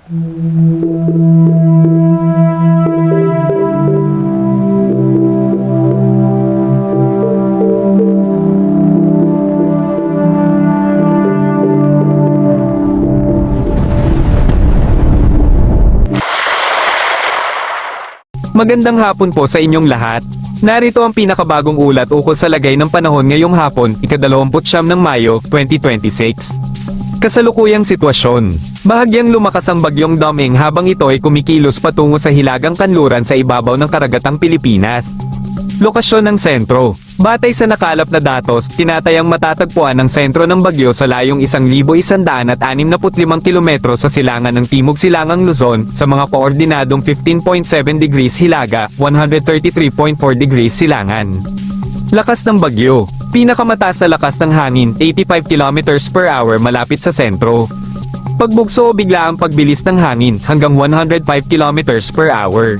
Magandang hapon po sa inyong lahat. Narito ang pinakabagong ulat ukol sa lagay ng panahon ngayong hapon, ika-29 ng Mayo, 2026. Kasalukuyang sitwasyon. Bahagyang lumakas ang bagyong Dong-eng habang ito ay kumikilos patungo sa hilagang kanluran sa ibabaw ng karagatang Pilipinas. Lokasyon ng sentro. Batay sa nakalap na datos, tinatayang matatagpuan ang sentro ng bagyo sa layong 1,165 kilometro sa silangan ng Timog Silangang Luzon, sa mga koordinadong 15.7 degrees Hilaga, 133.4 degrees Silangan. Lakas ng bagyo. Pinakamataas na lakas ng hangin, 85 kilometers per hour malapit sa sentro. Pagbugso o biglaang pagbilis ng hangin, hanggang 105 kilometers per hour.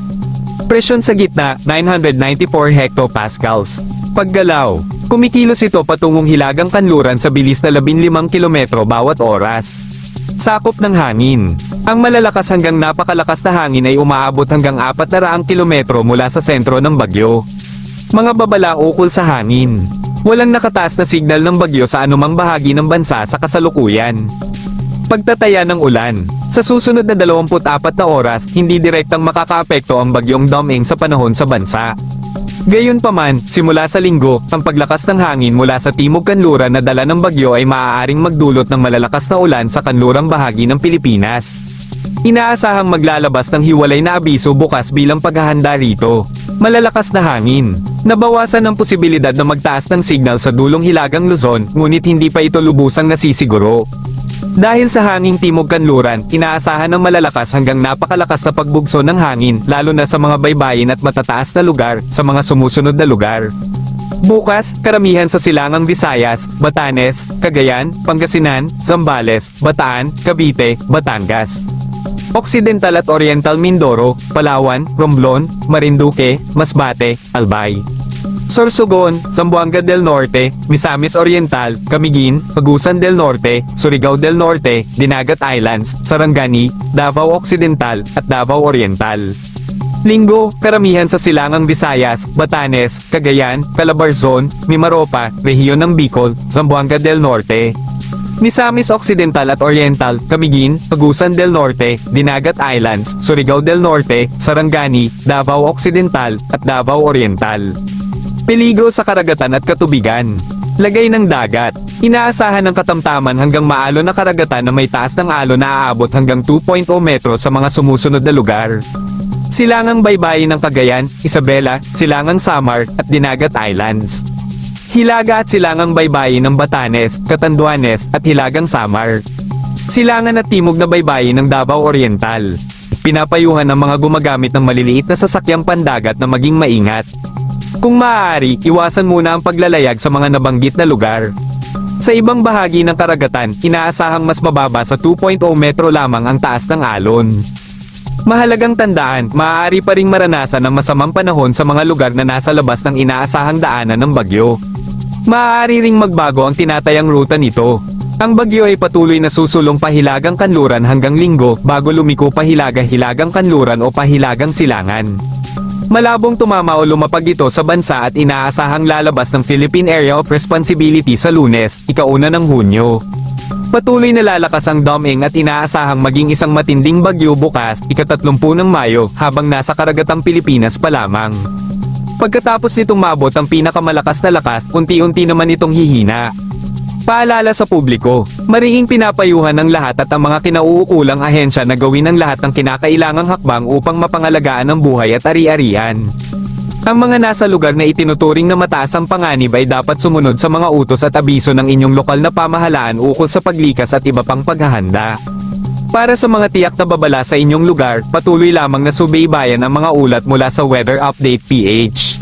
Presyon sa gitna, 994 hectopascals. Paggalaw. Kumikilos ito patungong hilagang kanluran sa bilis na 15 kilometro bawat oras. Sakop ng hangin. Ang malalakas hanggang napakalakas na hangin ay umaabot hanggang 400 kilometro mula sa sentro ng bagyo. Mga babala ukol sa hangin. Walang nakataas na signal ng bagyo sa anumang bahagi ng bansa sa kasalukuyan. Pagtataya ng ulan. Sa susunod na 24 na oras, hindi direktang makakaapekto ang bagyong Dong-eng sa panahon sa bansa. Gayunpaman, simula sa linggo, ang paglakas ng hangin mula sa timog kanluran na dala ng bagyo ay maaaring magdulot ng malalakas na ulan sa kanlurang bahagi ng Pilipinas. Inaasahang maglalabas ng hiwalay na abiso bukas bilang paghahanda rito. Malalakas na hangin. Nabawasan ang posibilidad na magtaas ng signal sa dulong hilagang Luzon, ngunit hindi pa ito lubusang nasisiguro. Dahil sa hanging timog kanluran, inaasahan ng malalakas hanggang napakalakas na pagbugso ng hangin, lalo na sa mga baybayin at matataas na lugar, sa mga sumusunod na lugar. Bukas, karamihan sa silangang Visayas, Batanes, Cagayan, Pangasinan, Zambales, Bataan, Cavite, Batangas. Occidental at Oriental Mindoro, Palawan, Romblon, Marinduque, Masbate, Albay. Sorsogon, Zamboanga del Norte, Misamis Oriental, Camiguin, Agusan del Norte, Surigao del Norte, Dinagat Islands, Sarangani, Davao Occidental, at Davao Oriental. Linggo, karamihan sa silangang Visayas, Batanes, Cagayan, Calabarzon, Mimaropa, Rehiyon ng Bicol, Zamboanga del Norte. Misamis Occidental at Oriental, Camiguin, Agusan del Norte, Dinagat Islands, Surigao del Norte, Sarangani, Davao Occidental, at Davao Oriental. Peligro sa karagatan at katubigan. Lagay ng dagat. Inaasahan ng katamtaman hanggang maalon na karagatan na may taas ng alon na aabot hanggang 2.0 metro sa mga sumusunod na lugar. Silangang baybayin ng Cagayan, Isabela, Silangang Samar, at Dinagat Islands. Hilaga at silangang baybayin ng Batanes, Catanduanes, at Hilagang Samar. Silangan at timog na baybayin ng Davao Oriental. Pinapayuhan ng mga gumagamit ng maliliit na sasakyang pandagat na maging maingat. Kung maaari, iwasan muna ang paglalayag sa mga nabanggit na lugar. Sa ibang bahagi ng karagatan, inaasahang mas mababa sa 2.0 metro lamang ang taas ng alon. Mahalagang tandaan, maaari pa ring maranasan ang masamang panahon sa mga lugar na nasa labas ng inaasahang daanan ng bagyo. Maaari ring magbago ang tinatayang ruta nito. Ang bagyo ay patuloy na susulong pahilagang kanluran hanggang linggo bago lumiko pahilaga-hilagang kanluran o pahilagang silangan. Malabong tumama o lumapag ito sa bansa at inaasahang lalabas ng Philippine Area of Responsibility sa Lunes, ika-1 ng Hunyo. Patuloy na lalakas ang Dong-eng at inaasahang maging isang matinding bagyo bukas, ika-30 ng Mayo, habang nasa karagatang Pilipinas pa lamang. Pagkatapos nitong maabot ang pinakamalakas na lakas, unti-unti naman itong hihina. Paalala sa publiko, mariing pinapayuhan ng lahat at ang mga kinauukulang ahensya na gawin ang lahat ng kinakailangang hakbang upang mapangalagaan ang buhay at ari-arian. Ang mga nasa lugar na itinuturing na mataas ang panganib ay dapat sumunod sa mga utos at abiso ng inyong lokal na pamahalaan ukol sa paglikas at iba pang paghahanda. Para sa mga tiyak na babala sa inyong lugar, patuloy lamang na subaybayan ang mga ulat mula sa Weather Update PH.